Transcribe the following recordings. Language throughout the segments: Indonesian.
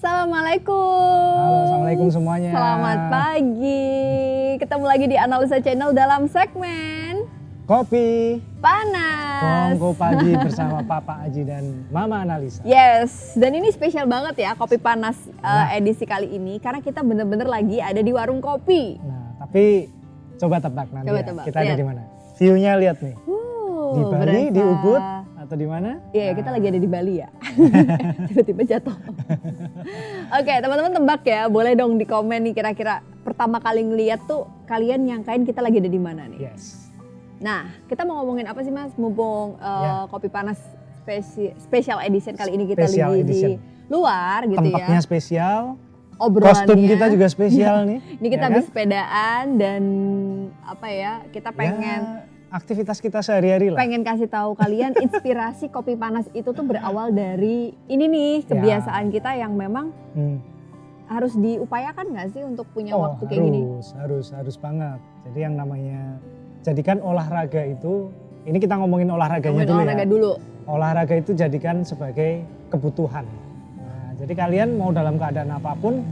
Assalamualaikum. Halo, assalamualaikum semuanya. Selamat pagi. Ketemu lagi di Analisa Channel dalam segmen Kopi Panas. Kongko Pagi bersama Papa Aji dan Mama Analisa. Yes, dan ini spesial banget ya Kopi Panas edisi kali ini karena kita bener-bener lagi ada di warung kopi. Nah, tapi coba tebak nanti Coba ya, tebak, kita ada lihat. di mana? View-nya lihat nih. Di Bali, berasa. di Ubud, atau di mana? Iya, kita lagi ada di Bali ya. Tiba-tiba jatuh. Oke, teman-teman tebak ya. Boleh dong di komen nih kira-kira pertama kali ngeliat tuh kalian nyangkain kita lagi ada di mana nih. Yes. Nah, kita mau ngomongin apa sih Mas? Mumpung Ya. Kopi Panas special edition kali ini kita Special lagi edition. di luar gitu Tempatnya ya. spesial, Obrolannya. kostum kita juga spesial nih. Ini kita ya habis kan? sepedaan dan apa ya? Kita pengen Ya, aktivitas kita sehari-hari lah. pengen kasih tahu kalian inspirasi Kopi Panas itu tuh berawal dari ini nih kebiasaan kita yang memang Hmm. harus diupayakan nggak sih untuk punya Oh, waktu kayak gini? harus banget. Jadi yang namanya jadikan olahraga itu, ini kita ngomongin olahraganya Ngomongin dulu olahraga ya. dulu. Olahraga itu jadikan sebagai kebutuhan. Nah, jadi kalian mau dalam keadaan apapun,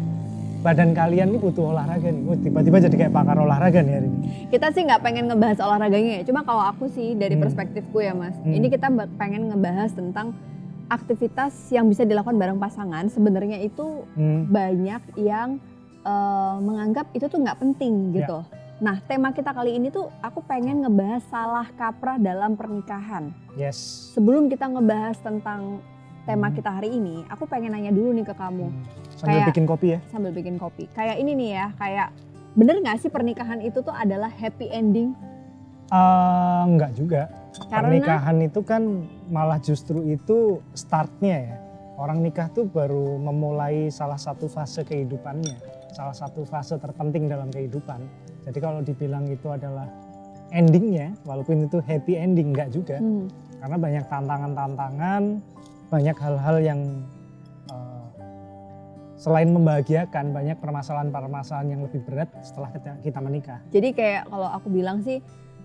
badan kalian ini butuh olahraga nih. Wah, tiba-tiba jadi kayak pakar olahraga nih hari ini. Kita sih nggak pengen ngebahas olahraganya ya. Cuma kalau aku sih dari perspektifku ya Mas, ini kita pengen ngebahas tentang aktivitas yang bisa dilakukan bareng pasangan. Sebenarnya itu banyak yang menganggap itu tuh nggak penting gitu. Nah, tema kita kali ini tuh aku pengen ngebahas salah kaprah dalam pernikahan. Yes. Sebelum kita ngebahas tentang tema kita hari ini, aku pengen nanya dulu nih ke kamu. Sambil Kayak- bikin kopi ya. Sambil bikin kopi. Kayak ini nih ya, kayak bener gak sih pernikahan itu tuh adalah happy ending? Enggak juga. Karena- Pernikahan itu kan malah justru itu startnya ya. Orang nikah tuh baru memulai salah satu fase kehidupannya. Salah satu fase terpenting dalam kehidupan. Jadi kalau dibilang itu adalah endingnya, walaupun itu happy ending, enggak juga. Karena banyak tantangan-tantangan, banyak hal-hal yang selain membahagiakan, banyak permasalahan-permasalahan yang lebih berat setelah kita menikah. Jadi kayak kalau aku bilang sih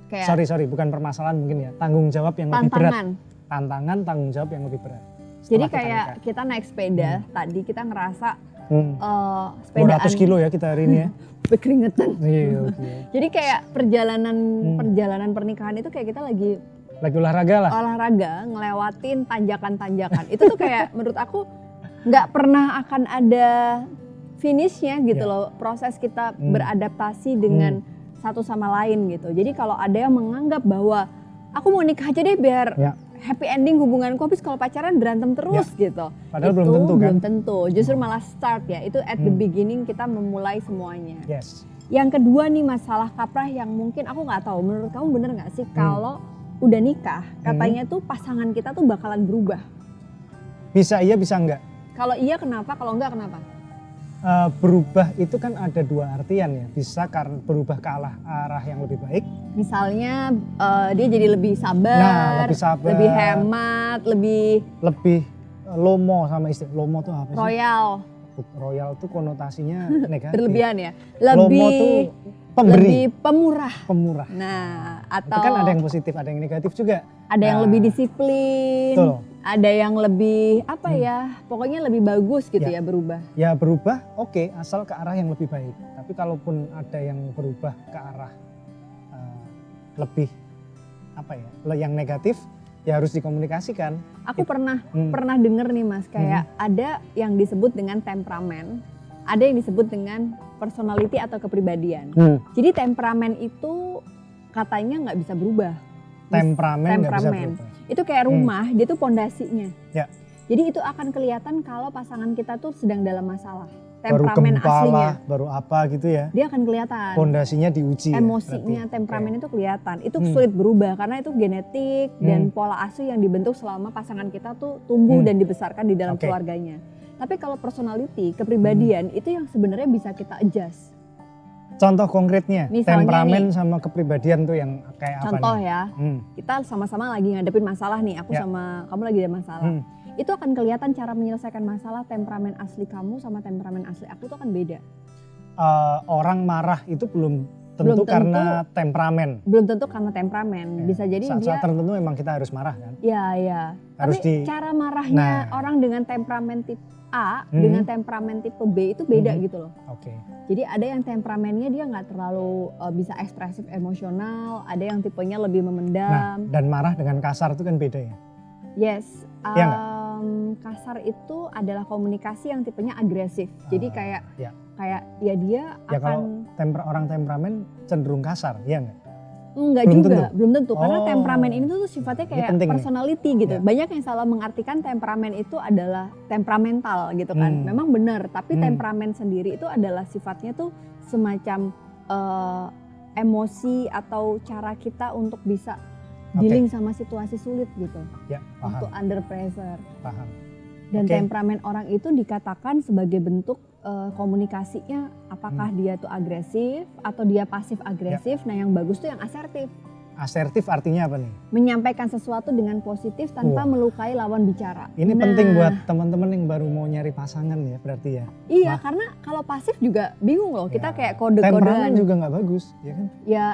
kayak Sorry, bukan permasalahan mungkin ya, tanggung jawab yang lebih berat. tantangan. Tantangan, tanggung jawab yang lebih berat. Jadi setelah kita kayak nikah. kita naik sepeda, tadi kita ngerasa 200 sepedaan kilo ya kita hari ini ya. berkeringetan. Iya, oke. Jadi kayak perjalanan pernikahan itu kayak kita lagi Lagi olahraga lah. olahraga ngelewatin tanjakan-tanjakan. Itu tuh kayak menurut aku nggak pernah akan ada finishnya gitu Ya. loh. Proses kita beradaptasi dengan satu sama lain gitu. Jadi kalau ada yang menganggap bahwa aku mau nikah aja deh biar Ya. happy ending hubunganku, habis kalau pacaran berantem terus gitu. Padahal Itu belum tentu kan. Belum tentu, justru malah start ya. Itu at the beginning kita memulai semuanya. Yes. Yang kedua nih masalah kaprah yang mungkin aku nggak tahu. Menurut kamu bener nggak sih kalau udah nikah katanya tuh pasangan kita tuh bakalan berubah? Bisa iya, bisa enggak. Kalau iya kenapa? Kalau enggak kenapa? Berubah itu kan ada dua artian ya. Bisa karena berubah ke arah yang lebih baik. Misalnya dia jadi lebih sabar, Nah, lebih sabar. lebih hemat, lebih Lebih lomo sama istri. Lomo tuh apa sih? royal, Royal tuh konotasinya negatif. berlebihan ya, Lomo lebih tuh pemberi, lebih pemurah. pemurah. Nah, Itu atau kan ada yang positif, ada yang negatif juga. ada yang Nah, lebih disiplin, betul. ada yang lebih apa ya, pokoknya lebih bagus gitu ya Ya. berubah. Ya berubah oke, asal ke arah yang lebih baik. Tapi kalaupun ada yang berubah ke arah lebih apa ya, yang negatif, ya harus dikomunikasikan. Aku pernah Hmm. denger nih Mas, kayak ada yang disebut dengan temperamen, ada yang disebut dengan personality atau kepribadian. Jadi temperamen itu katanya nggak bisa berubah. Temperamen nggak bisa Temperamen. berubah. Itu kayak rumah, dia tuh pondasinya. Ya. Jadi itu akan kelihatan kalau pasangan kita tuh sedang dalam masalah. Baru Temperamen gempa aslinya, lah, baru apa gitu ya. dia akan kelihatan. Pondasinya diuji ya, Emosinya, berarti. temperamen Oke. itu kelihatan. Itu sulit berubah karena itu genetik dan pola asuh yang dibentuk selama pasangan kita tuh tumbuh dan dibesarkan di dalam Oke. keluarganya. Tapi kalau personality, kepribadian itu yang sebenarnya bisa kita adjust. Contoh konkretnya, Misalnya temperamen sama kepribadian tuh yang kayak apa Contoh nih? ya, kita sama-sama lagi ngadepin masalah nih, aku Ya. sama kamu lagi ada masalah. Itu akan kelihatan cara menyelesaikan masalah temperamen asli kamu sama temperamen asli aku tuh akan beda. Orang marah itu belum tentu karena temperamen. Belum tentu karena temperamen, Ya. bisa jadi Saat-saat dia tertentu memang kita harus marah kan. ya Tapi cara marahnya orang dengan temperamen tipe A dengan temperamen tipe B itu beda gitu loh. Oke. Jadi ada yang temperamennya dia nggak terlalu bisa ekspresif emosional, ada yang tipenya lebih memendam. Nah, dan marah dengan kasar itu kan beda ya? Yes. Kasar itu adalah komunikasi yang tipenya agresif. Jadi kayak ya dia akan orang temperamen cenderung kasar, ya nggak? Enggak juga, belum tentu. Karena temperamen ini tuh sifatnya kayak personality gitu. Banyak yang salah mengartikan temperamen itu adalah temperamental gitu kan. Memang benar, tapi temperamen sendiri itu adalah sifatnya tuh semacam emosi atau cara kita untuk bisa dealing sama situasi sulit gitu. Ya, paham. Untuk under pressure. Paham. Dan temperamen orang itu dikatakan sebagai bentuk komunikasinya, apakah dia tuh agresif atau dia pasif agresif. Nah yang bagus tuh yang asertif. Asertif artinya apa nih? Menyampaikan sesuatu dengan positif tanpa melukai lawan bicara. Ini penting buat teman-teman yang baru mau nyari pasangan ya berarti ya? Iya, karena kalau pasif juga bingung loh, kita kayak kode-kodean. Temperamen juga nggak bagus, ya kan? Ya,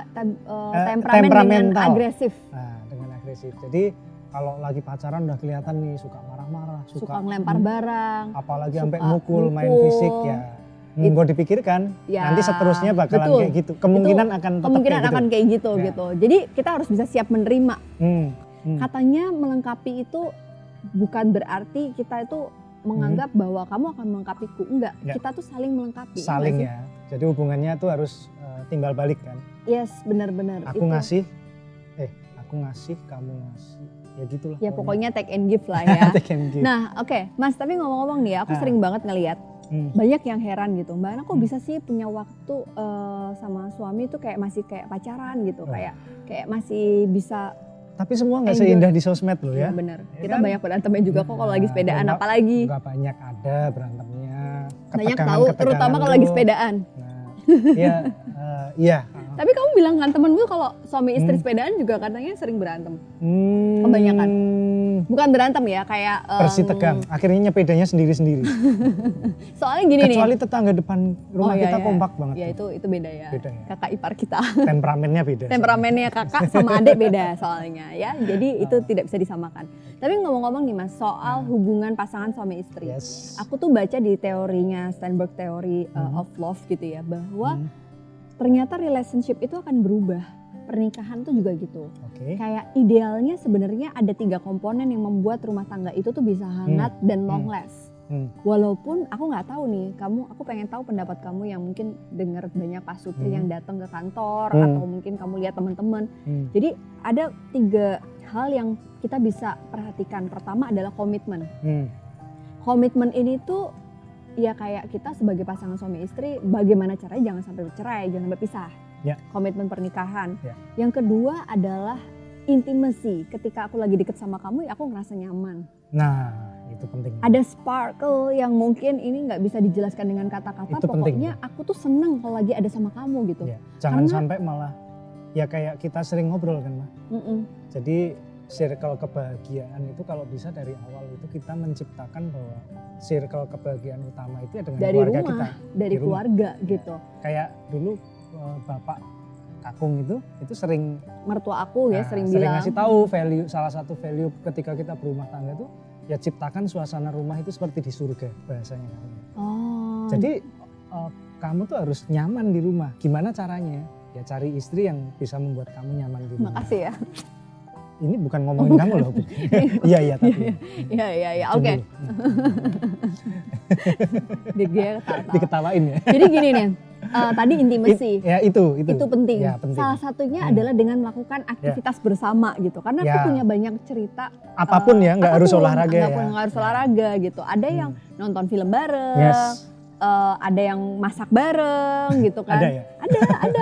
temperamen dengan agresif. Nah, dengan agresif. Jadi kalau lagi pacaran udah kelihatan nih suka marah-marah, suka ngelempar barang, apalagi sampai mukul, main fisik ya. Nggak dipikirkan, nanti seterusnya bakalan kayak gitu. Kemungkinan akan kayak gitu. Gitu. Jadi kita harus bisa siap menerima. Katanya melengkapi itu bukan berarti kita itu menganggap bahwa kamu akan melengkapiku. Enggak, kita tuh saling melengkapi. Saling ya. Jadi hubungannya tuh harus timbal balik kan. Yes, benar-benar. Aku ngasih, kamu ngasih. Ya gitulah. Ya pokoknya take and give lah ya. Take and give. Nah oke, Mas, tapi ngomong-ngomong nih, aku sering banget ngelihat banyak yang heran gitu, Mbak Ana kok bisa sih punya waktu sama suami tuh kayak masih kayak pacaran gitu, kayak masih bisa. Tapi semua nggak seindah di sosmed loh ya. Iya benar. Kita banyak berantemnya juga kok kalau lagi sepedaan, apalagi. Nggak banyak ada berantemnya. Banyak tahu, terutama kalau lagi sepedaan. Iya. Tapi kamu bilang kan temenmu kalau suami istri sepedaan juga katanya sering berantem. Kebanyakan. Bukan berantem ya, kayak bersih tegang. Akhirnya nyepedanya sendiri-sendiri. Soalnya gini nih. Kecuali tetangga depan rumah kita kompak banget. Ya itu beda ya. Kakak ipar kita. Temperamennya beda. Temperamennya kakak sama adik beda soalnya ya. Jadi itu tidak bisa disamakan. Tapi ngomong-ngomong nih Mas, soal hubungan pasangan suami istri. Aku tuh baca di teorinya Steinberg Theory of Love gitu ya, bahwa ternyata relationship itu akan berubah. Pernikahan tuh juga gitu. Kayak idealnya sebenarnya ada 3 komponen yang membuat rumah tangga itu tuh bisa hangat dan long last. Walaupun aku nggak tahu nih, aku pengen tahu pendapat kamu yang mungkin dengar banyak pasutri yang datang ke kantor atau mungkin kamu lihat teman-teman. Jadi ada 3 hal yang kita bisa perhatikan. Pertama adalah komitmen. Komitmen ini tuh ya kayak kita sebagai pasangan suami istri, bagaimana caranya jangan sampai bercerai, jangan sampai pisah. Komitmen pernikahan. Yang kedua adalah intimacy. Ketika aku lagi deket sama kamu, ya aku ngerasa nyaman. Nah, itu penting. Ada sparkle yang mungkin ini nggak bisa dijelaskan dengan kata-kata. Pokoknya aku tuh seneng kalau lagi ada sama kamu gitu. Jangan sampai malah ya kayak kita sering ngobrol kan, Mbak. Jadi circle kebahagiaan itu kalau bisa dari awal itu kita menciptakan bahwa circle kebahagiaan utama itu dengan dari keluarga rumah, kita. Dari keluarga gitu. Kayak dulu bapak kakung itu sering, mertua aku ya sering bilang. Sering ngasih tahu salah satu value ketika kita berumah tangga itu ya ciptakan suasana rumah itu seperti di surga bahasanya. Jadi kamu tuh harus nyaman di rumah. Gimana caranya? Ya cari istri yang bisa membuat kamu nyaman di rumah. Makasih ya. Ini bukan ngomongin kamu loh. Iya tapi. Iya oke. Diketawain ya. Jadi gini nih. Tadi intimasi. Itu penting. Ya, penting. Salah satunya adalah dengan melakukan aktivitas bersama gitu. Karena aku punya banyak cerita. Apapun ya, nggak harus olahraga ya. Nggak harus olahraga gitu. Ada yang nonton film bareng. Ada yang masak bareng gitu kan. Ada ya?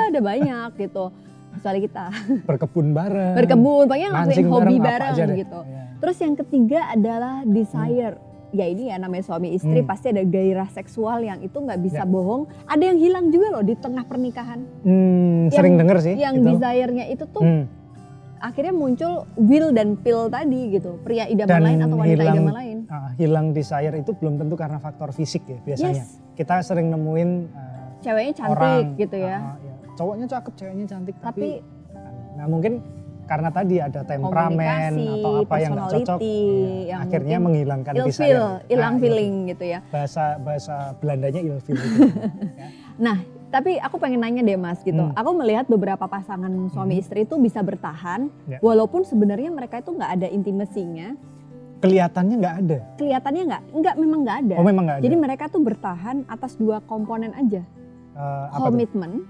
Ada banyak gitu. Kecuali kita. Berkebun bareng. Banyak ngelakuin hobi bareng gitu. Terus yang ketiga adalah desire. Ya ini ya namanya suami istri pasti ada gairah seksual yang itu nggak bisa bohong. Ada yang hilang juga loh di tengah pernikahan. Sering denger sih. Yang desire-nya itu tuh akhirnya muncul will dan pill tadi gitu. Pria idaman lain atau wanita idaman lain. Hilang desire itu belum tentu karena faktor fisik ya biasanya. Kita sering nemuin ceweknya cantik gitu ya. Cowoknya cakep, ceweknya cantik tapi nah mungkin karena tadi ada temperamen atau apa yang nggak cocok, yang akhirnya menghilangkan hilang feeling gitu ya. Bahasa Belandanya ilfil gitu. Ya. Nah, tapi aku pengen nanya deh Mas gitu. Aku melihat beberapa pasangan suami istri itu bisa bertahan walaupun sebenarnya mereka itu nggak ada intimasinya. Kelihatannya nggak ada. Kelihatannya nggak memang nggak ada. Oh, memang nggak ada. Jadi mereka tuh bertahan atas 2 komponen aja. Komitmen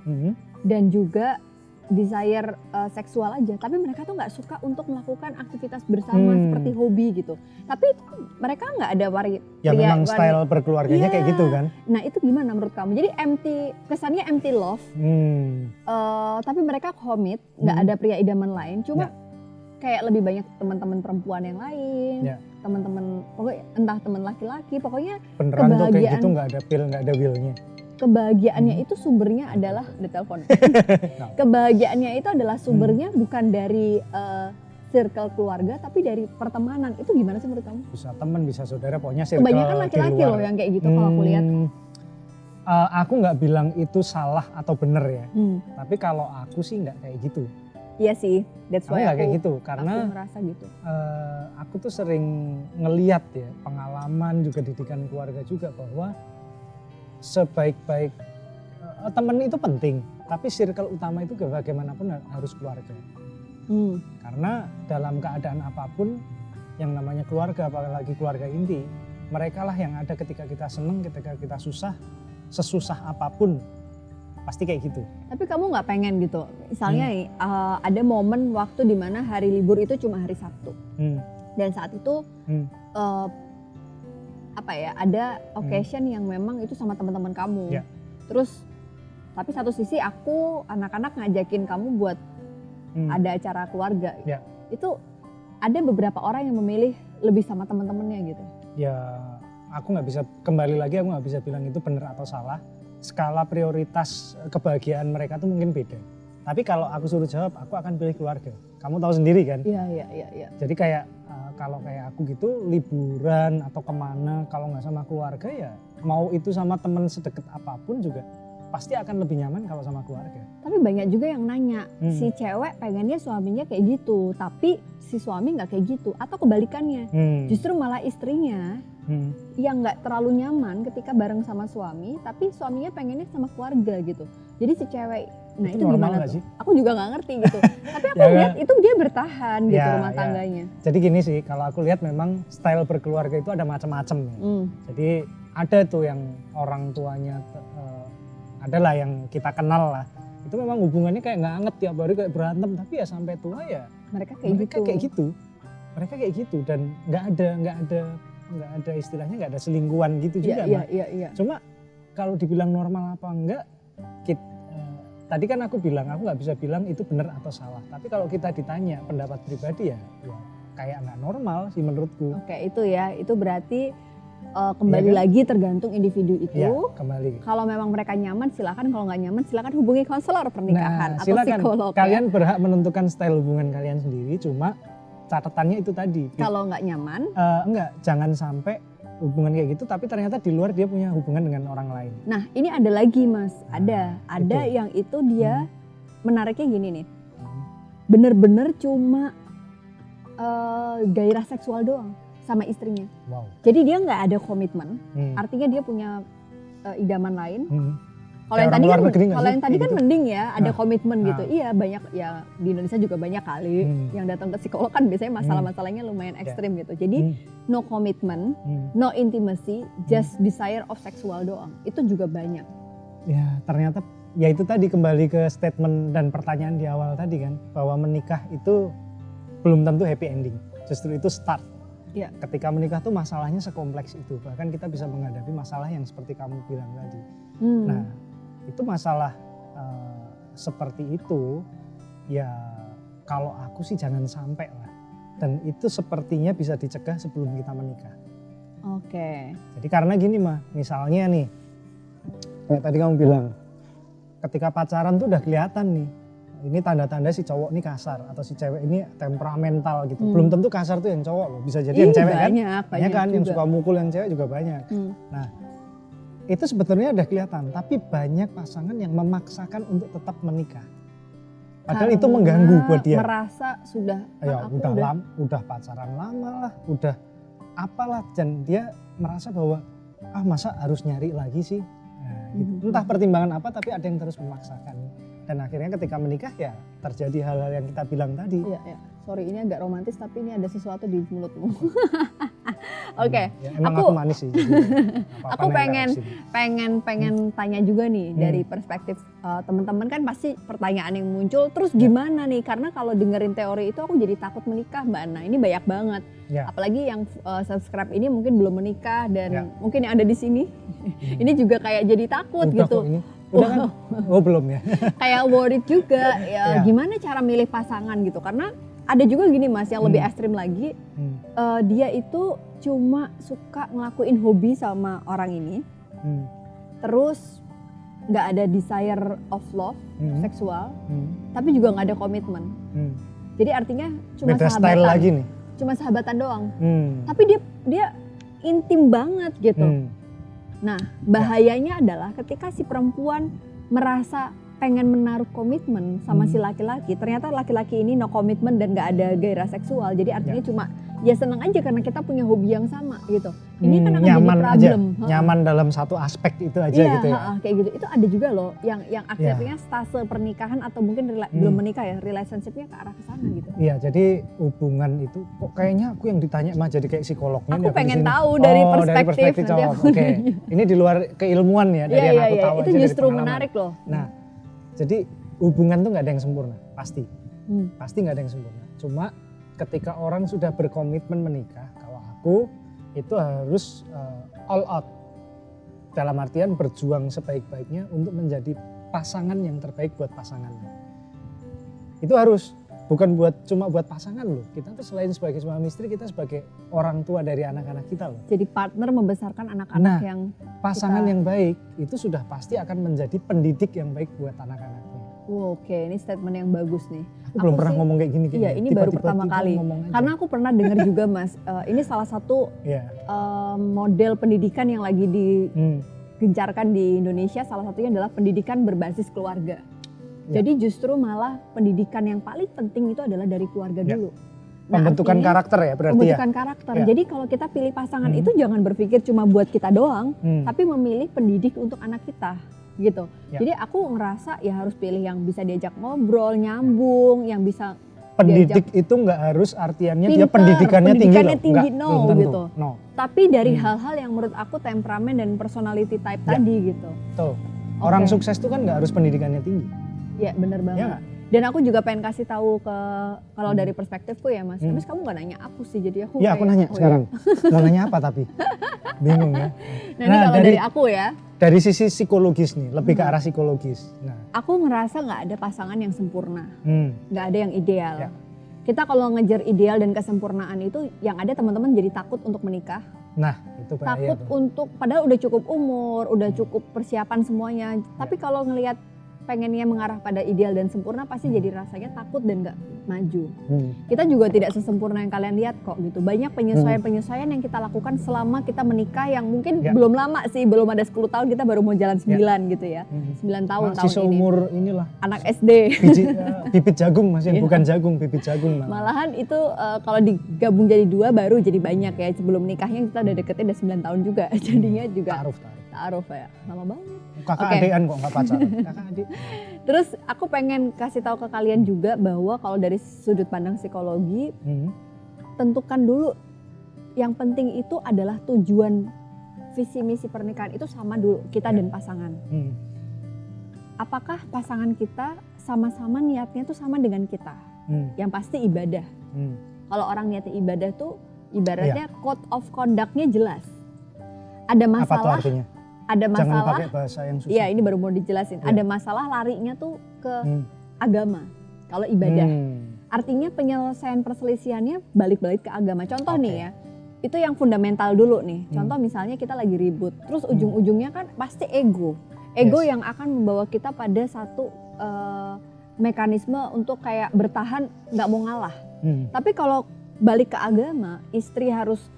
dan juga desire seksual aja, tapi mereka tuh nggak suka untuk melakukan aktivitas bersama seperti hobi gitu. Tapi itu mereka nggak ada memang style berkeluarganya kayak gitu kan. Nah itu gimana menurut kamu? Jadi kesannya empty love, tapi mereka komit, nggak ada pria idaman lain, cuma kayak lebih banyak teman-teman perempuan yang lain, teman-teman pokoknya entah teman laki-laki, pokoknya beneran tuh kayak gitu, nggak ada feel, nggak ada willnya. Kebahagiaannya itu sumbernya adalah ada telepon. Kebahagiaannya itu adalah sumbernya bukan dari circle keluarga tapi dari pertemanan. Itu gimana sih menurut kamu? Bisa teman, bisa saudara, pokoknya circle. Kebanyakan laki-laki loh yang kayak gitu kalau aku lihat. Aku nggak bilang itu salah atau benar ya. Tapi kalau aku sih nggak kayak gitu. Iya sih, that's why aku kayak gitu karena aku merasa gitu. Aku tuh sering ngeliat ya pengalaman juga didikan keluarga juga bahwa sebaik-baik teman itu penting, tapi circle utama itu bagaimanapun harus keluarga. Karena dalam keadaan apapun yang namanya keluarga, apalagi keluarga inti, mereka lah yang ada ketika kita seneng, ketika kita susah, sesusah apapun pasti kayak gitu. Tapi kamu nggak pengen gitu, misalnya ada momen waktu di mana hari libur itu cuma hari Sabtu, dan saat itu ada occasion yang memang itu sama teman-teman kamu. Terus tapi satu sisi aku anak-anak ngajakin kamu buat ada acara keluarga. Itu ada beberapa orang yang memilih lebih sama teman-temannya gitu. Ya, aku nggak bisa, kembali lagi aku nggak bisa bilang itu benar atau salah. Skala prioritas kebahagiaan mereka tuh mungkin beda. Tapi kalau aku suruh jawab, aku akan pilih keluarga. Kamu tahu sendiri kan? Iya. Jadi kayak kalau kayak aku gitu liburan atau kemana kalau nggak sama keluarga ya mau itu sama teman sedekat apapun juga pasti akan lebih nyaman kalau sama keluarga. Tapi banyak juga yang nanya, si cewek pengennya suaminya kayak gitu, tapi si suami nggak kayak gitu, atau kebalikannya. Justru malah istrinya yang nggak terlalu nyaman ketika bareng sama suami, tapi suaminya pengennya sama keluarga gitu. Jadi si cewek, nah itu gimana tuh? Aku juga nggak ngerti gitu. Tapi aku lihat itu dia bertahan gitu rumah tangganya. Jadi gini sih, kalau aku lihat memang style berkeluarga itu ada macam-macam ya. Jadi ada tuh yang orang tuanya adalah yang kita kenal lah, itu memang hubungannya kayak nggak anget tiap hari kayak berantem, tapi ya sampai tua ya mereka kayak gitu dan nggak ada istilahnya, nggak ada selingkuhan gitu juga. Iya. Cuma kalau dibilang normal apa enggak, tadi kan aku bilang aku nggak bisa bilang itu benar atau salah, tapi kalau kita ditanya pendapat pribadi ya kayak nggak normal sih menurutku. Oke, itu berarti kembali lagi tergantung individu itu. Ya, kembali. Kalau memang mereka nyaman silakan, kalau nggak nyaman silakan hubungi konselor pernikahan atau silakan. Psikolog. Kalian berhak menentukan style hubungan kalian sendiri, cuma catatannya itu tadi. Kalau nggak nyaman? Jangan sampai hubungan kayak gitu tapi ternyata di luar dia punya hubungan dengan orang lain. Nah ini ada lagi Mas, ada yang itu dia menariknya gini nih, bener-bener cuma gairah seksual doang sama istrinya. Wow. Jadi dia nggak ada komitmen, artinya dia punya idaman lain. Kalau yang tadi kan mending ya ada komitmen gitu. Iya banyak ya, di Indonesia juga banyak kali yang datang ke psikolog kan biasanya masalah-masalahnya lumayan ekstrim gitu. Jadi no commitment, no intimacy, just desire of sexual doang. Itu juga banyak. Ya ternyata ya itu tadi kembali ke statement dan pertanyaan di awal tadi kan, bahwa menikah itu belum tentu happy ending. Justru itu start. Ya. Ketika menikah tuh masalahnya sekompleks itu, bahkan kita bisa menghadapi masalah yang seperti kamu bilang tadi. Nah itu masalah seperti itu ya kalau aku sih jangan sampai lah, dan itu sepertinya bisa dicegah sebelum kita menikah. Oke. Jadi karena gini mah, misalnya nih kayak tadi kamu bilang ketika pacaran tuh udah kelihatan nih, ini tanda-tanda si cowok ini kasar atau si cewek ini temperamental gitu. Belum tentu kasar tuh yang cowok loh, bisa jadi yang cewek banyak kan juga. Yang suka mukul yang cewek juga banyak. Nah itu sebetulnya udah kelihatan, tapi banyak pasangan yang memaksakan untuk tetap menikah. Padahal itu mengganggu buat dia. Merasa sudah Ya udah pacaran lama lah, udah apalah, dan dia merasa bahwa masa harus nyari lagi sih. Nah, gitu. Entah pertimbangan apa, tapi ada yang terus memaksakan. Dan akhirnya ketika menikah ya terjadi hal-hal yang kita bilang tadi. Iya. Sorry, ini agak romantis tapi ini ada sesuatu di mulutmu. Oke. Ya, emang aku manis sih. Aku pengen tanya juga nih dari perspektif teman-teman, kan pasti pertanyaan yang muncul. Terus gimana nih? Karena kalau dengerin teori itu aku jadi takut menikah, Mbak Ana. Ini banyak banget. Ya. Apalagi yang subscribe ini mungkin belum menikah dan mungkin yang ada di sini. Ini juga kayak jadi takut gitu. Udah kan? Oh belum ya. Kayak worried juga ya. Gimana cara milih pasangan gitu? Karena ada juga gini Mas yang lebih ekstrim lagi. Dia itu cuma suka ngelakuin hobi sama orang ini. Terus nggak ada desire of love, seksual. Tapi juga nggak ada komitmen. Jadi artinya cuma beda sahabatan. Style lagi nih. Cuma sahabatan doang. Tapi dia intim banget gitu. Nah, bahayanya adalah ketika si perempuan merasa pengen menaruh komitmen sama si laki-laki, ternyata laki-laki ini no komitmen dan gak ada gairah seksual. Jadi artinya cuma ya senang aja karena kita punya hobi yang sama gitu. Ini kan akan jadi problem. Nyaman dalam satu aspek itu aja gitu ya. Kayak gitu. Itu ada juga loh yang akhirnya stase pernikahan atau mungkin belum menikah ya, relationship-nya ke arah ke sana gitu. Iya, jadi hubungan itu kok kayaknya aku yang ditanya mah jadi kayak psikolognya. Aku pengen tahu dari perspektif. Oke. Ini di luar keilmuan ya dari yang aku tahu itu aja. Itu justru menarik loh. Nah, jadi hubungan tuh nggak ada yang sempurna, pasti. Pasti nggak ada yang sempurna. Cuma ketika orang sudah berkomitmen menikah, kalau aku itu harus all out. Dalam artian berjuang sebaik-baiknya untuk menjadi pasangan yang terbaik buat pasangannya. Itu harus, bukan cuma buat pasangan loh. Kita tuh selain sebagai suami istri, kita sebagai orang tua dari anak-anak kita loh. Jadi partner membesarkan anak-anak yang pasangan yang baik itu sudah pasti akan menjadi pendidik yang baik buat anak-anaknya. Oke, ini statement yang bagus nih. Aku belum pernah ngomong kayak gini. Iya, ini baru pertama kali. Karena aku pernah dengar juga Mas, ini salah satu model pendidikan yang lagi digencarkan di Indonesia. Salah satunya adalah pendidikan berbasis keluarga. Jadi justru malah pendidikan yang paling penting itu adalah dari keluarga dulu. Pembentukan karakter ya berarti pembentukan karakter. Jadi kalau kita pilih pasangan itu jangan berpikir cuma buat kita doang, tapi memilih pendidik untuk anak kita. Gitu. Jadi aku ngerasa ya harus pilih yang bisa diajak ngobrol, nyambung, yang bisa pendidik itu nggak harus artiannya dia pendidikannya tinggi loh. Gitu. Tapi dari hal-hal yang menurut aku temperamen dan personality type tadi gitu. Tuh. Orang sukses tuh kan nggak harus pendidikannya tinggi. Ya benar banget. Dan aku juga pengen kasih tahu kalau dari perspektifku ya Mas. Habis kamu nggak nanya aku sih, jadi aku. Iya, aku nanya sekarang. Mau nanya apa tapi? Bingung ya. Nah ini kalau dari aku ya. Dari sisi psikologis nih, lebih ke arah psikologis. Nah, aku ngerasa nggak ada pasangan yang sempurna, nggak ada yang ideal. Kita kalau ngejar ideal dan kesempurnaan itu, yang ada teman-teman jadi takut untuk menikah. Nah, itu bahaya. Takut untuk, padahal udah cukup umur, udah cukup persiapan semuanya. Tapi kalau ngelihat pengennya mengarah pada ideal dan sempurna, pasti jadi rasanya takut dan gak maju. Kita juga tidak sesempurna yang kalian lihat kok gitu. Banyak penyesuaian-penyesuaian yang kita lakukan selama kita menikah yang mungkin belum lama sih, belum ada 10 tahun, kita baru mau jalan 9 gitu ya. 9 tahun masih seumur inilah. Anak SD. Bibit jagung masih, bukan jagung, bibit jagung. Malahan itu kalau digabung jadi 2 baru jadi banyak ya. Sebelum nikahnya kita udah deketin udah 9 tahun juga. Jadinya juga ta'aruf ya, lama banget. Kakak adean kok nggak pacaran. Kakak adik. Terus aku pengen kasih tahu ke kalian juga bahwa kalau dari sudut pandang psikologi, tentukan dulu yang penting itu adalah tujuan visi misi pernikahan itu sama dulu kita dan pasangan. Apakah pasangan kita sama-sama niatnya tuh sama dengan kita? Yang pasti ibadah. Kalau orang niatnya ibadah tuh ibaratnya code of conduct-nya jelas. Ada masalah. Apa tuh artinya? Ada masalah. Jangan pakai bahasa yang susah. Iya, ini baru mau dijelasin. Ada masalah larinya tuh ke agama. Kalau ibadah. Artinya penyelesaian perselisihannya balik-balik ke agama. Contoh nih ya. Itu yang fundamental dulu nih. Contoh misalnya kita lagi ribut. Terus ujung-ujungnya kan pasti ego. Ego yang akan membawa kita pada satu mekanisme untuk kayak bertahan, nggak mau ngalah. Tapi kalau balik ke agama, istri harus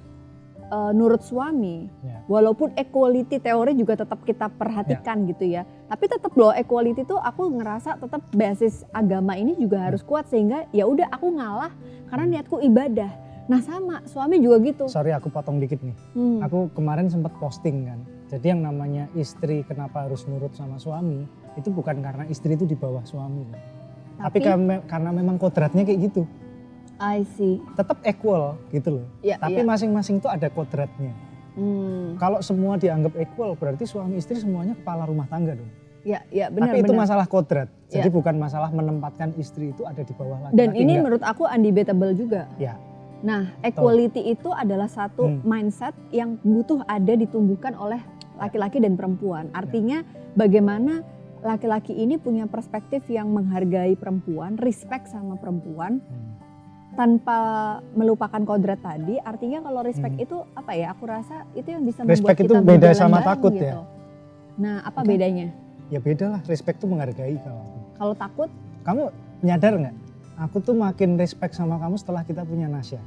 nurut suami, walaupun equality teori juga tetap kita perhatikan gitu ya. Tapi tetap loh equality tuh aku ngerasa tetap basis agama ini juga harus kuat sehingga ya udah aku ngalah karena niatku ibadah. Nah sama suami juga gitu. Sorry aku potong dikit nih. Aku kemarin sempat posting kan. Jadi yang namanya istri kenapa harus nurut sama suami itu bukan karena istri itu di bawah suami. Tapi karena memang kodratnya kayak gitu. I see. Tetap equal gitu loh. Tapi masing-masing tuh ada kodratnya. Kalau semua dianggap equal berarti suami istri semuanya kepala rumah tangga dong. Iya benar. Tapi itu masalah kodrat. Jadi bukan masalah menempatkan istri itu ada di bawah laki-laki. Dan ini menurut aku undebatable juga. Ya. Nah, equality itu adalah satu mindset yang butuh ada ditumbuhkan oleh laki-laki dan perempuan. Artinya bagaimana laki-laki ini punya perspektif yang menghargai perempuan, respect sama perempuan, tanpa melupakan kodrat tadi. Artinya kalau respect itu apa ya? Aku rasa itu yang bisa membuat respect kita itu beda sama bareng takut gitu. ya. Nah, apa bedanya? Ya beda lah. Respect itu menghargai kalau. Kalau takut? Kamu nyadar nggak? Aku tuh makin respect sama kamu setelah kita punya Nasya.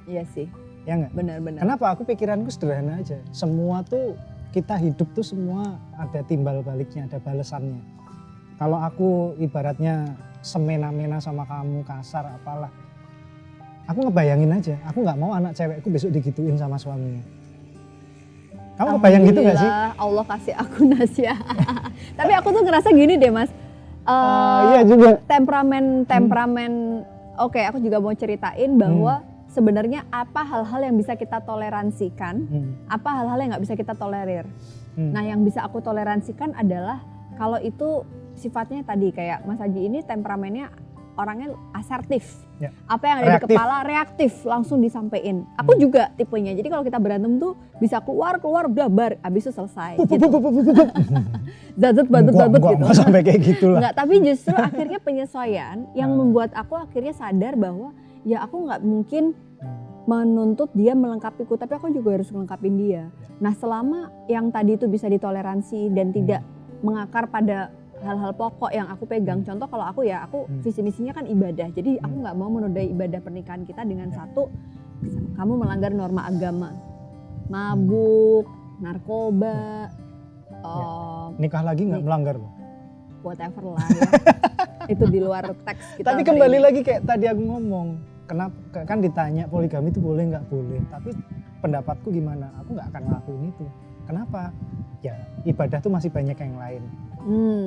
Iya sih. Ya nggak? Benar-benar. Kenapa? Aku pikiranku sederhana aja. Semua tuh kita hidup tuh semua ada timbal baliknya, ada balasannya. Kalau aku ibaratnya semena-mena sama kamu, kasar apalah. Aku ngebayangin aja, aku nggak mau anak cewekku besok digituin sama suaminya. Kamu kebayang gitu nggak sih? Allah kasih aku Nasya. Tapi aku tuh ngerasa gini deh Mas. Iya juga. Temperamen. Oke, aku juga mau ceritain bahwa sebenarnya apa hal-hal yang bisa kita toleransikan, apa hal-hal yang nggak bisa kita tolerir. Nah, yang bisa aku toleransikan adalah kalau itu sifatnya tadi kayak Mas Haji ini temperamennya orangnya asertif. Ya. Apa yang ada di kepala reaktif langsung disampaikan. Aku juga tipenya. Jadi kalau kita berantem tuh bisa keluar udah bar, habis itu selesai. Zadut gitu. Enggak sampai kayak gitulah. Enggak, tapi justru akhirnya penyesuaian yang membuat aku akhirnya sadar bahwa ya aku nggak mungkin menuntut dia melengkapiku, tapi aku juga harus melengkapin dia. Nah, selama yang tadi itu bisa ditoleransi dan tidak mengakar pada hal-hal pokok yang aku pegang. Contoh kalau aku ya, aku visi misinya kan ibadah. Jadi aku nggak mau menodai ibadah pernikahan kita dengan satu, kamu melanggar norma agama, mabuk, narkoba, nikah lagi nggak melanggar loh. Whatever lah ya. Itu di luar teks kita. Tapi kembali lagi kayak tadi aku ngomong, kenapa kan ditanya poligami itu boleh nggak boleh, tapi pendapatku gimana? Aku nggak akan ngelakuin itu. Kenapa? Ya ibadah tuh masih banyak yang lain.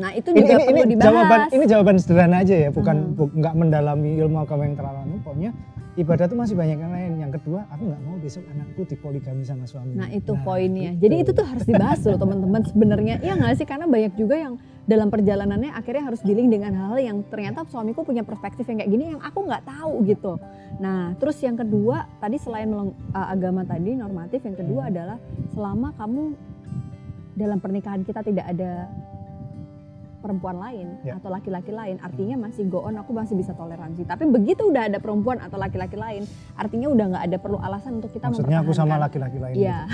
Nah itu juga perlu dibahas. Ini jawaban sederhana aja ya, bukan nggak mendalami ilmu agama yang terlalu. Pokoknya ibadah tuh masih banyak yang lain. Yang kedua, aku nggak mau besok anakku dipoligami sama suami. Nah itu poinnya. Jadi itu tuh harus dibahas loh teman-teman sebenarnya. Iya nggak sih? Karena banyak juga yang dalam perjalanannya akhirnya harus dealing dengan hal-hal yang ternyata suamiku punya perspektif yang kayak gini yang aku nggak tahu gitu. Nah terus yang kedua tadi selain agama tadi normatif, yang kedua adalah selama kamu dalam pernikahan kita tidak ada perempuan lain atau laki-laki lain, artinya masih go on, aku masih bisa toleransi. Tapi begitu udah ada perempuan atau laki-laki lain, artinya udah nggak ada perlu alasan untuk kita mempertahankan. Maksudnya aku sama laki-laki lain. Iya.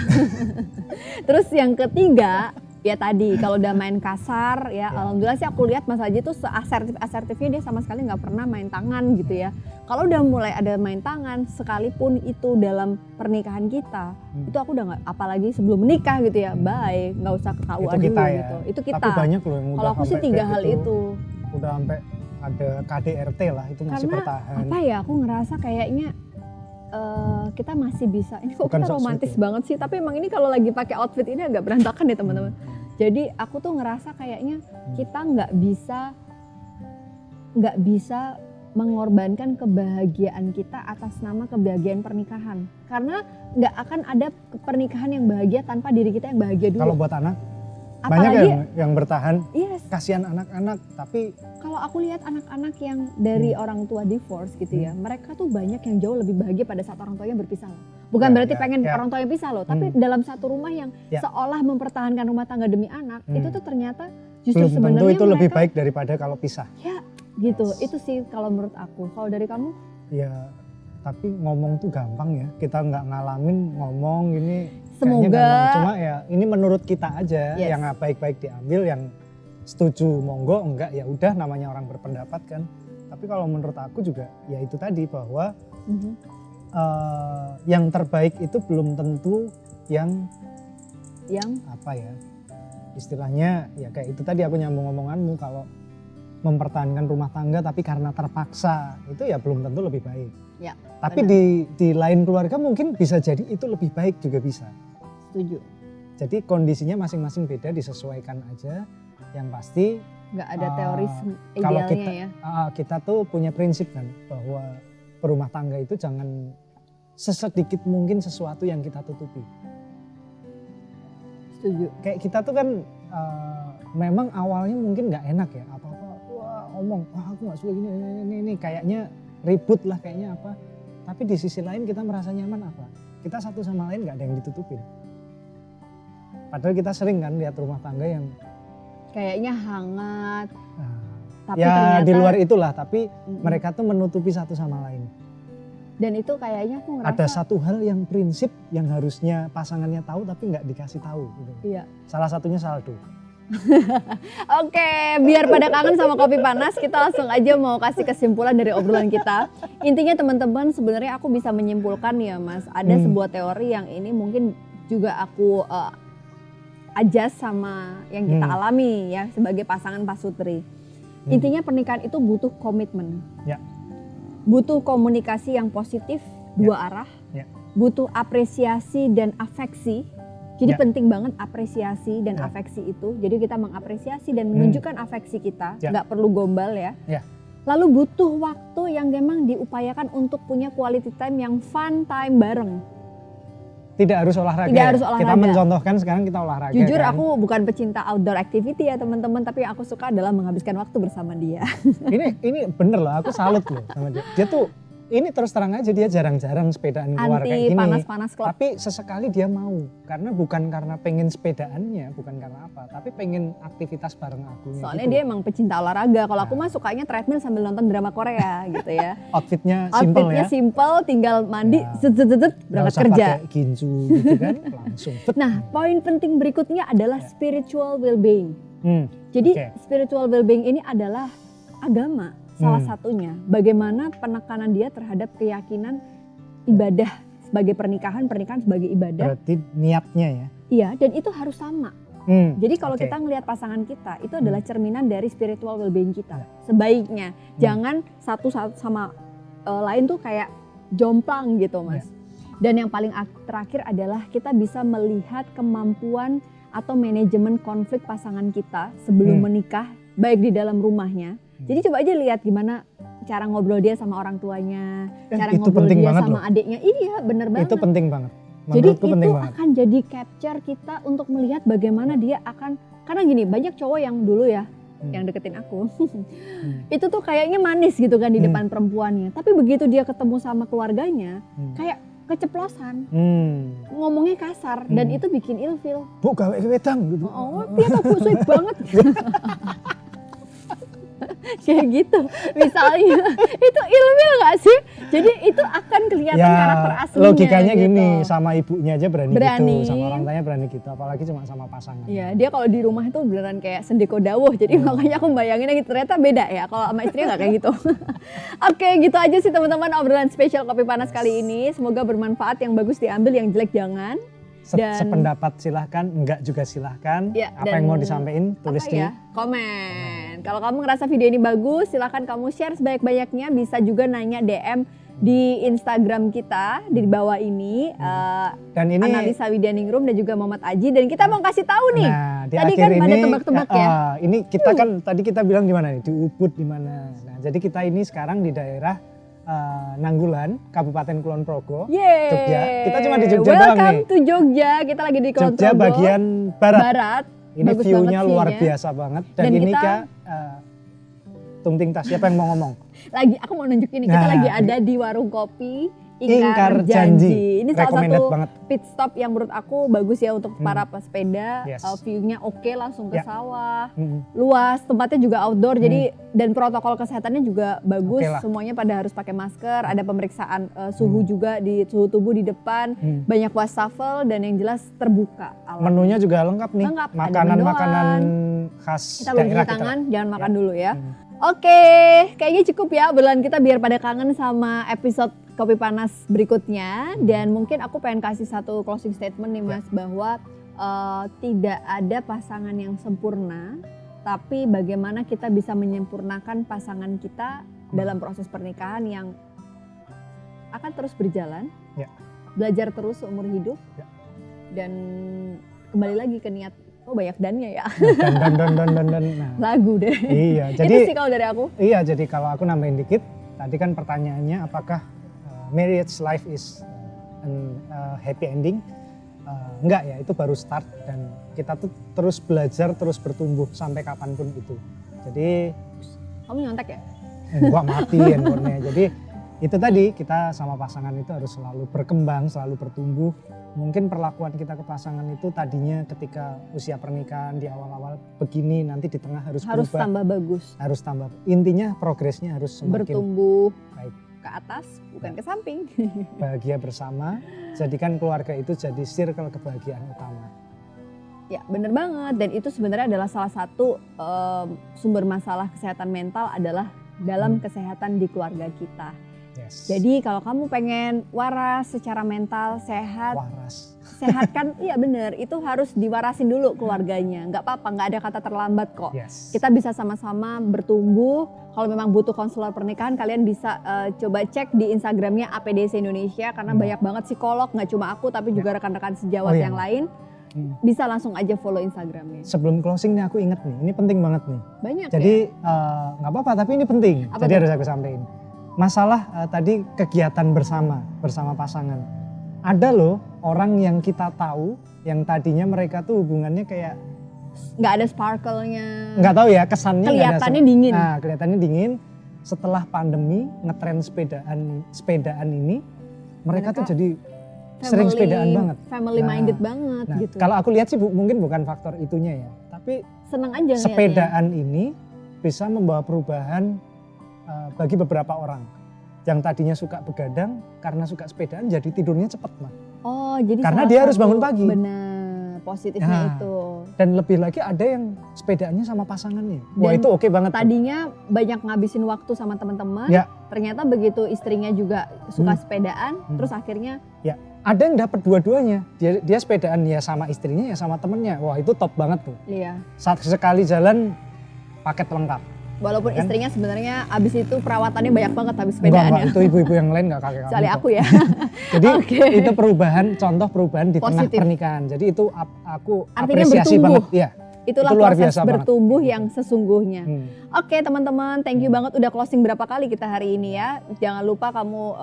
Terus yang ketiga, ya tadi kalau udah main kasar ya, alhamdulillah sih aku lihat Mas Haji tuh seasertif-asertifnya dia sama sekali nggak pernah main tangan gitu ya. Kalau udah mulai ada main tangan, sekalipun itu dalam pernikahan kita, itu aku udah nggak, apalagi sebelum menikah gitu ya, bye, nggak usah ketahuan dulu ya. gitu. Itu kita. Tapi banyak loh yang kalau aku sih 3 hal itu. Udah sampai ada KDRT lah, itu masih bertahan. Karena apa ya, aku ngerasa kayaknya kita masih bisa, ini kok kita romantis banget sih, tapi emang ini kalau lagi pakai outfit ini agak berantakan ya teman-teman. Jadi aku tuh ngerasa kayaknya kita nggak bisa mengorbankan kebahagiaan kita atas nama kebahagiaan pernikahan. Karena nggak akan ada pernikahan yang bahagia tanpa diri kita yang bahagia dulu. Kalau buat anak, apalagi, banyak yang bertahan. Yes. Kasihan anak-anak, tapi kalau aku lihat anak-anak yang dari orang tua divorce gitu ya, mereka tuh banyak yang jauh lebih bahagia pada saat orang tuanya berpisah loh. Bukan berarti pengen orang tuanya pisah loh, tapi dalam satu rumah yang seolah mempertahankan rumah tangga demi anak, itu tuh ternyata justru sebenarnya tentu itu lebih baik daripada kalau pisah. Ya, gitu. Itu sih kalau menurut aku. Kalau dari kamu? Ya, tapi ngomong tuh gampang ya. Kita nggak ngalamin ngomong ini. Semoga. Cuma ya ini menurut kita aja, yang baik-baik diambil, yang setuju monggo, enggak ya udah, namanya orang berpendapat kan. Tapi kalau menurut aku juga ya itu tadi bahwa yang terbaik itu belum tentu yang apa ya istilahnya ya kayak itu tadi aku nyambung omonganmu, kalau mempertahankan rumah tangga tapi karena terpaksa itu ya belum tentu lebih baik. Ya, tapi benar. di lain keluarga mungkin bisa jadi itu lebih baik juga bisa. Setuju. Jadi kondisinya masing-masing beda, disesuaikan aja. Yang pasti nggak ada teori kalau idealnya kita tuh punya prinsip kan bahwa berumah tangga itu jangan sesedikit mungkin sesuatu yang kita tutupi. Setuju. Kayak kita tuh kan memang awalnya mungkin nggak enak ya, apa-apa wah ngomong aku nggak suka ini kayaknya ribut lah kayaknya apa. Tapi di sisi lain kita merasa nyaman apa? Kita satu sama lain nggak ada yang ditutupin. Padahal kita sering kan lihat rumah tangga yang kayaknya hangat. Tapi ya ternyata di luar itulah, tapi mereka tuh menutupi satu sama lain. Dan itu kayaknya aku ngerasa ada satu hal yang prinsip yang harusnya pasangannya tahu tapi nggak dikasih tahu gitu. Iya. Salah satunya saldo. Oke, biar pada kangen sama kopi panas, kita langsung aja mau kasih kesimpulan dari obrolan kita. Intinya teman-teman, sebenarnya aku bisa menyimpulkan ya Mas, ada sebuah teori yang ini mungkin juga aku adjust sama yang kita alami ya sebagai pasangan pasutri. Intinya pernikahan itu butuh komitmen. Ya. Butuh komunikasi yang positif dua arah, butuh apresiasi dan afeksi. Jadi penting banget apresiasi dan afeksi itu. Jadi kita mengapresiasi dan menunjukkan afeksi kita, nggak perlu gombal ya. Lalu butuh waktu yang memang diupayakan untuk punya quality time yang fun time bareng. Tidak harus olahraga. Tidak harus olahraga. Kita mencontohkan sekarang kita olahraga. Jujur kan? aku bukan pecinta outdoor activity ya teman-teman, tapi yang aku suka adalah menghabiskan waktu bersama dia. ini bener loh, aku salut loh sama dia. Dia tuh ini terus terang aja dia jarang-jarang sepedaan keluar kayak gini. Panas-panas klub. Tapi sesekali dia mau, karena bukan karena pengen sepedaannya, bukan karena apa, tapi pengen aktivitas bareng aku. Soalnya gitu. dia emang pecinta olahraga. Kalau aku mah sukanya treadmill sambil nonton drama Korea gitu ya. Outfitnya simple ya. Simple, tinggal mandi, berangkat kerja. Pakai ginju gitu kan, langsung. Nah, poin penting berikutnya adalah spiritual well-being. Jadi spiritual well-being ini adalah agama. Salah satunya, bagaimana penekanan dia terhadap keyakinan ibadah sebagai pernikahan sebagai ibadah. Berarti niatnya ya? Iya, dan itu harus sama. Jadi kalau kita ngelihat pasangan kita, itu adalah cerminan dari spiritual well-being kita. Sebaiknya, jangan satu sama lain tuh kayak jomplang gitu Mas. Dan yang paling terakhir adalah kita bisa melihat kemampuan atau manajemen konflik pasangan kita sebelum menikah, baik di dalam rumahnya. Jadi coba aja lihat gimana cara ngobrol dia sama orang tuanya, cara ngobrol dia sama adiknya. Iya, bener banget. Itu penting banget. Jadi itu akan jadi capture kita untuk melihat bagaimana dia akan, karena gini, banyak cowok yang dulu ya, yang deketin aku, itu tuh kayaknya manis gitu kan di depan perempuannya. Tapi begitu dia ketemu sama keluarganya, kayak keceplosan, ngomongnya kasar, dan itu bikin ilfil. Bu, gawe wedang gitu. Oh, dia tuh kusut banget. Kayak gitu misalnya, itu ilmiah gak sih? Jadi itu akan kelihatan karakter aslinya. Logikanya gitu. Gini, sama ibunya aja berani gitu, sama orang tuanya berani gitu, apalagi cuma sama pasangan. Iya, dia kalau di rumah itu beneran kayak sendeko dawuh, jadi makanya aku bayanginnya gitu, ternyata beda ya kalau sama istrinya gak kayak gitu. Oke, gitu aja sih teman-teman obrolan spesial Kopi Panas kali ini, semoga bermanfaat, yang bagus diambil, yang jelek jangan. Sependapat silahkan, enggak juga silahkan. Ya, apa yang mau disampaikan tulis di komen. Kalau kamu ngerasa video ini bagus, silahkan kamu share sebanyak-banyaknya. Bisa juga nanya DM di Instagram kita di bawah ini. Dan ini Analisa Widyaningrum dan juga Muhammad Aji. Dan kita mau kasih tahu nih. Nah, tadi kan pada tebak-tebak ya. Ini kita kan tadi kita bilang di mana nih? Di Ubud di mana. Nah, jadi kita ini sekarang di daerah Nanggulan, Kabupaten Kulon Progo, Jogja. Kita cuma di Jogja doang nih. Welcome to Jogja, kita lagi di Kulon Progo. Jogja bagian barat. Ini bagus view-nya banget luar biasa banget. Dan ini Kak, Tungting Tas, siapa yang mau ngomong? Aku mau nunjuk ini, kita lagi ada di warung kopi Ingkar Janji. Ini salah satu pit stop yang menurut aku bagus ya untuk para pesepeda. View-nya oke, langsung ke sawah. Luas, tempatnya juga outdoor. Jadi dan protokol kesehatannya juga bagus. Semuanya pada harus pakai masker. Ada pemeriksaan suhu juga di suhu tubuh di depan. Banyak wastafel dan yang jelas terbuka. Menunya juga lengkap nih. Makanan-makanan khas kita daerah tangan, jangan makan dulu ya. Oke, kayaknya cukup ya obrolan kita biar pada kangen sama episode kopi panas berikutnya, dan mungkin aku pengen kasih satu closing statement nih Mas, bahwa tidak ada pasangan yang sempurna, tapi bagaimana kita bisa menyempurnakan pasangan kita dalam proses pernikahan yang akan terus berjalan, belajar terus seumur hidup, dan kembali lagi ke niat. Oh banyak dannya ya. Dan. Nah. Lagu deh. Iya, jadi itu sih kalau dari aku. Iya, jadi kalau aku nambahin dikit, tadi kan pertanyaannya apakah marriage life is happy ending? Enggak ya, itu baru start dan kita tuh terus belajar, terus bertumbuh sampai kapanpun itu. Jadi kamu nyontek ya? Gua mati handphonenya. Jadi itu tadi kita sama pasangan itu harus selalu berkembang, selalu bertumbuh. Mungkin perlakuan kita ke pasangan itu tadinya ketika usia pernikahan di awal-awal begini, nanti di tengah harus berubah. Tambah bagus. Harus tambah. Intinya progresnya harus semakin bertumbuh baik. Ke atas, bukan ke samping. Bahagia bersama, jadikan keluarga itu jadi circle kebahagiaan utama. Ya bener banget, dan itu sebenarnya adalah salah satu sumber masalah kesehatan mental adalah dalam kesehatan di keluarga kita. Yes. Jadi kalau kamu pengen waras secara mental, sehat, kan iya bener, itu harus diwarasin dulu keluarganya. Nggak apa-apa, nggak ada kata terlambat kok. Yes. Kita bisa sama-sama bertumbuh. Kalau memang butuh konselor pernikahan, kalian bisa coba cek di Instagramnya APDC Indonesia, karena banyak banget psikolog, nggak cuma aku tapi juga rekan-rekan sejawat yang lain. Bisa langsung aja follow Instagramnya. Sebelum closing nih aku inget nih, ini penting banget nih. Banyak jadi nggak apa-apa, tapi ini penting. Apa jadi itu? harus aku sampaikan. Masalah tadi kegiatan bersama pasangan. Ada loh orang yang kita tahu yang tadinya mereka tuh hubungannya kayak nggak ada sparkle-nya. Nggak tahu ya, kesannya kelihatannya dingin. Nah, kelihatannya dingin. Setelah pandemi ngetren sepedaan ini, mereka tuh jadi sering sepedaan banget. Family minded banget gitu. Kalau aku lihat sih mungkin bukan faktor itunya ya, tapi seneng aja sepedaan ini bisa membawa perubahan bagi beberapa orang yang tadinya suka begadang, karena suka sepedaan jadi tidurnya cepat mah. Oh, jadi karena dia harus bangun pagi. Benar, positifnya itu. Dan lebih lagi ada yang sepedaannya sama pasangannya. Wah, itu oke banget. Tadinya banyak ngabisin waktu sama teman-teman. Ternyata begitu istrinya juga suka sepedaan, terus akhirnya ada yang dapat dua-duanya. Dia sepedaan ya sama istrinya ya sama temennya. Wah, itu top banget tuh. Iya. Saat sekali jalan paket lengkap. Walaupun istrinya sebenarnya abis itu perawatannya banyak banget habis sepedaannya. Enggak, itu ibu-ibu yang lain gak kakek kamu. Kecuali aku ya. Jadi itu contoh perubahan di tengah pernikahan. Jadi itu aku artinya apresiasi bertumbuh. banget. Ya, itulah itu luar proses biasa bertumbuh banget. yang sesungguhnya. Oke teman-teman, thank you banget udah closing berapa kali kita hari ini ya. Jangan lupa kamu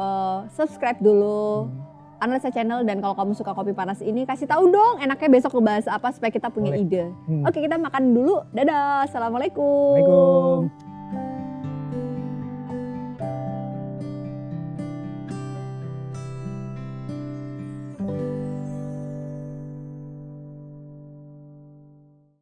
subscribe dulu. Analisa channel, dan kalau kamu suka kopi panas ini kasih tahu dong enaknya besok ngebahas apa supaya kita punya ide. Oke, kita makan dulu. Dadah. Assalamualaikum. Waalaikumsalam.